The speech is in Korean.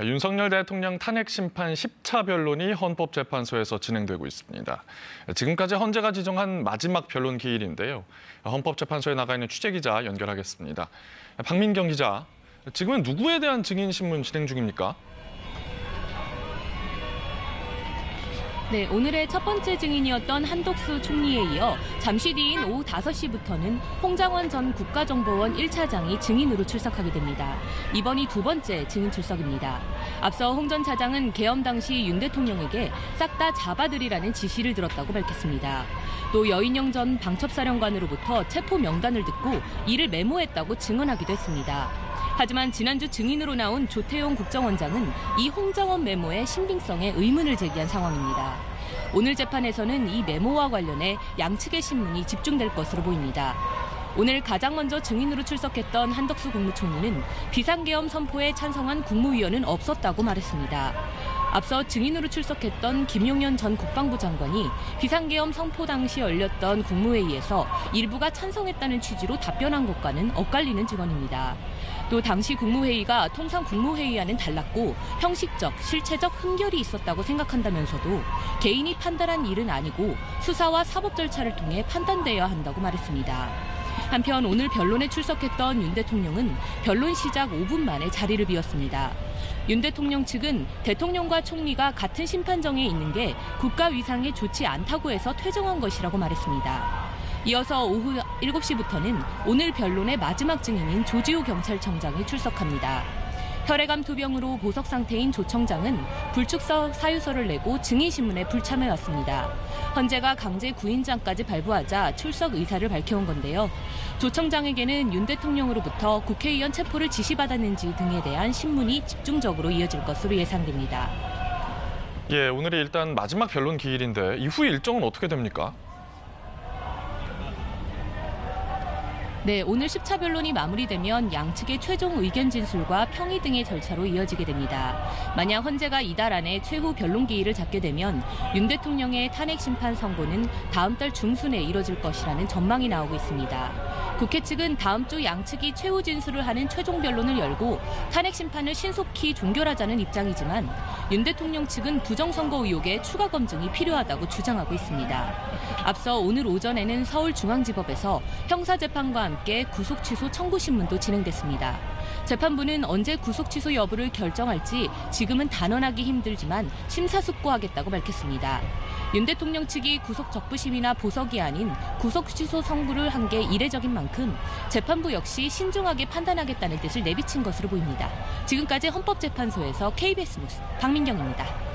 윤석열 대통령 탄핵 심판 10차 변론이 헌법재판소에서 진행되고 있습니다. 지금까지 헌재가 지정한 마지막 변론 기일인데요. 헌법재판소에 나가 있는 취재기자 연결하겠습니다. 박민경 기자, 지금은 누구에 대한 증인 신문 진행 중입니까? 네, 오늘의 첫 번째 증인이었던 한덕수 총리에 이어 잠시 뒤인 오후 5시부터는 홍장원 전 국가정보원 1차장이 증인으로 출석하게 됩니다. 이번이 두 번째 증인 출석입니다. 앞서 홍 전 차장은 계엄 당시 윤 대통령에게 싹 다 잡아들이라는 지시를 들었다고 밝혔습니다. 또 여인영 전 방첩사령관으로부터 체포 명단을 듣고 이를 메모했다고 증언하기도 했습니다. 하지만 지난주 증인으로 나온 조태용 국정원장은 이 홍장원 메모의 신빙성에 의문을 제기한 상황입니다. 오늘 재판에서는 이 메모와 관련해 양측의 신문이 집중될 것으로 보입니다. 오늘 가장 먼저 증인으로 출석했던 한덕수 국무총리는 비상계엄 선포에 찬성한 국무위원은 없었다고 말했습니다. 앞서 증인으로 출석했던 김용현 전 국방부 장관이 비상계엄 선포 당시 열렸던 국무회의에서 일부가 찬성했다는 취지로 답변한 것과는 엇갈리는 증언입니다. 또 당시 국무회의가 통상 국무회의와는 달랐고 형식적, 실체적 흠결이 있었다고 생각한다면서도 개인이 판단한 일은 아니고 수사와 사법 절차를 통해 판단돼야 한다고 말했습니다. 한편 오늘 변론에 출석했던 윤 대통령은 변론 시작 5분 만에 자리를 비웠습니다. 윤 대통령 측은 대통령과 총리가 같은 심판정에 있는 게 국가 위상에 좋지 않다고 해서 퇴정한 것이라고 말했습니다. 이어서 오후 7시부터는 오늘 변론의 마지막 증인인 조지호 경찰청장이 출석합니다. 혈액암 투병으로 보석 상태인 조 청장은 불출석 사유서를 내고 증인신문에 불참해왔습니다. 헌재가 강제 구인장까지 발부하자 출석 의사를 밝혀온 건데요. 조 청장에게는 윤 대통령으로부터 국회의원 체포를 지시받았는지 등에 대한 신문이 집중적으로 이어질 것으로 예상됩니다. 예, 오늘이 일단 마지막 변론 기일인데 이후 일정은 어떻게 됩니까? 네, 오늘 10차 변론이 마무리되면 양측의 최종 의견 진술과 평의 등의 절차로 이어지게 됩니다. 만약 헌재가 이달 안에 최후 변론 기일을 잡게 되면 윤 대통령의 탄핵 심판 선고는 다음 달 중순에 이뤄질 것이라는 전망이 나오고 있습니다. 국회 측은 다음 주 양측이 최후 진술을 하는 최종 변론을 열고 탄핵 심판을 신속히 종결하자는 입장이지만 윤 대통령 측은 부정선거 의혹에 추가 검증이 필요하다고 주장하고 있습니다. 앞서 오늘 오전에는 서울중앙지법에서 형사재판과 함께 구속 취소 청구 신문도 진행됐습니다. 재판부는 언제 구속 취소 여부를 결정할지 지금은 단언하기 힘들지만 심사숙고하겠다고 밝혔습니다. 윤 대통령 측이 구속 적부심이나 보석이 아닌 구속 취소 선고를 한 게 이례적인 만큼 재판부 역시 신중하게 판단하겠다는 뜻을 내비친 것으로 보입니다. 지금까지 헌법재판소에서 KBS 뉴스 박민경입니다.